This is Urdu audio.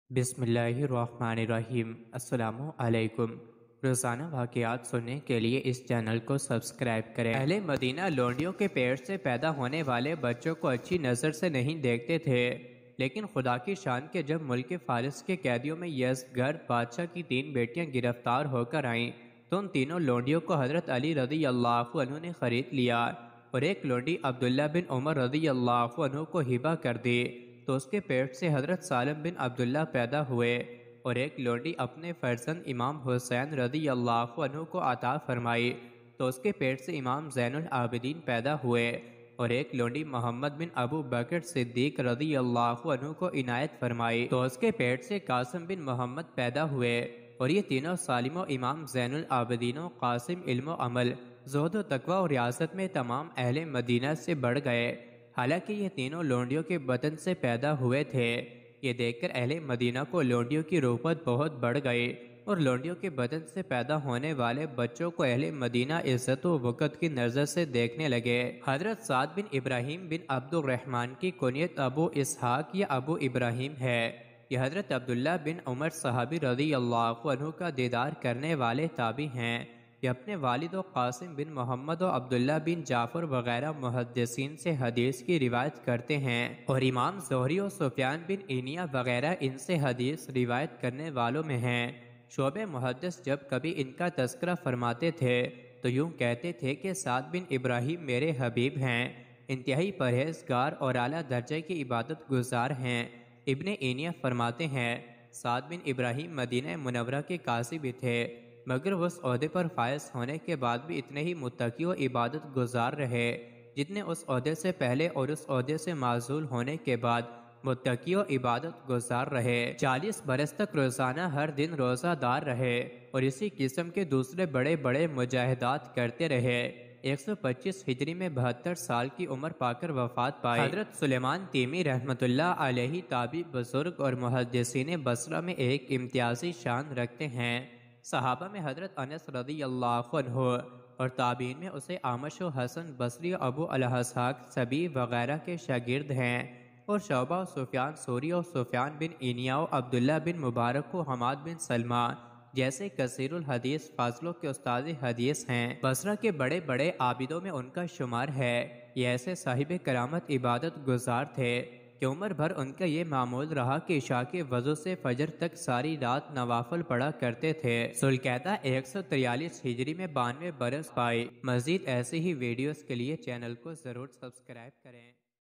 بسم اللہ الرحمن الرحیم۔ السلام علیکم۔ روزانہ واقعات سننے کے لیے اس چینل کو سبسکرائب کریں۔ اہل مدینہ لونڈیوں کے پیٹ سے پیدا ہونے والے بچوں کو اچھی نظر سے نہیں دیکھتے تھے، لیکن خدا کی شان کے جب ملک فارس کے قیدیوں میں یزدگرد بادشاہ کی 3 بیٹیاں گرفتار ہو کر آئیں تو ان تینوں لونڈیوں کو حضرت علی رضی اللہ عنہ نے خرید لیا اور ایک لونڈی عبداللہ بن عمر رضی اللہ عنہ کو ہبہ کر دی تو اس کے پیٹ سے حضرت سالم بن عبداللہ پیدا ہوئے، اور ایک لونڈی اپنے فرزند امام حسین رضی اللہ عنہ کو عطا فرمائی تو اس کے پیٹ سے امام زین العابدین پیدا ہوئے، اور ایک لونڈی محمد بن ابو بکر صدیق رضی اللہ عنہ کو عنایت فرمائی تو اس کے پیٹ سے قاسم بن محمد پیدا ہوئے، اور یہ تینوں سالم و امام زین العابدین و قاسم علم و عمل، زہد و تقوی اور ریاست میں تمام اہل مدینہ سے بڑھ گئے، حالانکہ یہ تینوں لونڈیوں کے بدن سے پیدا ہوئے تھے۔ یہ دیکھ کر اہل مدینہ کو لونڈیوں کی رغبت بہت بڑھ گئی اور لونڈیوں کے بدن سے پیدا ہونے والے بچوں کو اہل مدینہ عزت و وقت کی نظر سے دیکھنے لگے۔ حضرت سعد بن ابراہیم بن عبد الرحمن کی کنیت ابو اسحاق یا ابو ابراہیم ہے۔ یہ حضرت عبداللہ بن عمر صحابی رضی اللہ عنہ کا دیدار کرنے والے تابعی ہیں۔ یہ اپنے والد و قاسم بن محمد و عبداللہ بن جعفر وغیرہ محدثین سے حدیث کی روایت کرتے ہیں، اور امام زہری و سفیان بن عینیہ وغیرہ ان سے حدیث روایت کرنے والوں میں ہیں۔ شعبہ محدث جب کبھی ان کا تذکرہ فرماتے تھے تو یوں کہتے تھے کہ سعد بن ابراہیم میرے حبیب ہیں، انتہائی پرہیزگار اور اعلیٰ درجے کی عبادت گزار ہیں۔ ابن عینیہ فرماتے ہیں سعد بن ابراہیم مدینہ منورہ کے قاضی بھی تھے، مگر وہ اس عہدے پر فائز ہونے کے بعد بھی اتنے ہی متقی و عبادت گزار رہے جتنے اس عہدے سے پہلے، اور اس عہدے سے معزول ہونے کے بعد متقی و عبادت گزار رہے۔ 40 برس تک روزانہ ہر دن روزہ دار رہے اور اسی قسم کے دوسرے بڑے بڑے مجاہدات کرتے رہے۔ 125 ہجری میں 72 سال کی عمر پا کر وفات پائی۔ حضرت سلیمان تیمی رحمۃ اللہ علیہ تابعی بزرگ اور محدثین بصرہ میں ایک امتیازی شان رکھتے ہیں۔ صحابہ میں حضرت انس رضی اللہ عنہ اور تابعین میں اسے اعمش و حسن بصری و ابو الاسحاق سبی وغیرہ کے شاگرد ہیں، اور شعبہ و سفیان ثوری و سفیان بن عینیہ و عبداللہ بن مبارک و حماد بن سلمہ جیسے کثیر الحدیث فاضلوں کے استاد حدیث ہیں۔ بصرہ کے بڑے بڑے عابدوں میں ان کا شمار ہے۔ یہ ایسے صاحب کرامت عبادت گزار تھے کہ عمر بھر ان کا یہ معمول رہا کہ عشاء کے وضو سے فجر تک ساری رات نوافل پڑھا کرتے تھے۔ ذوالقعدہ 143 ہجری میں 92 برس پائی۔ مزید ایسی ہی ویڈیوز کے لیے چینل کو ضرور سبسکرائب کریں۔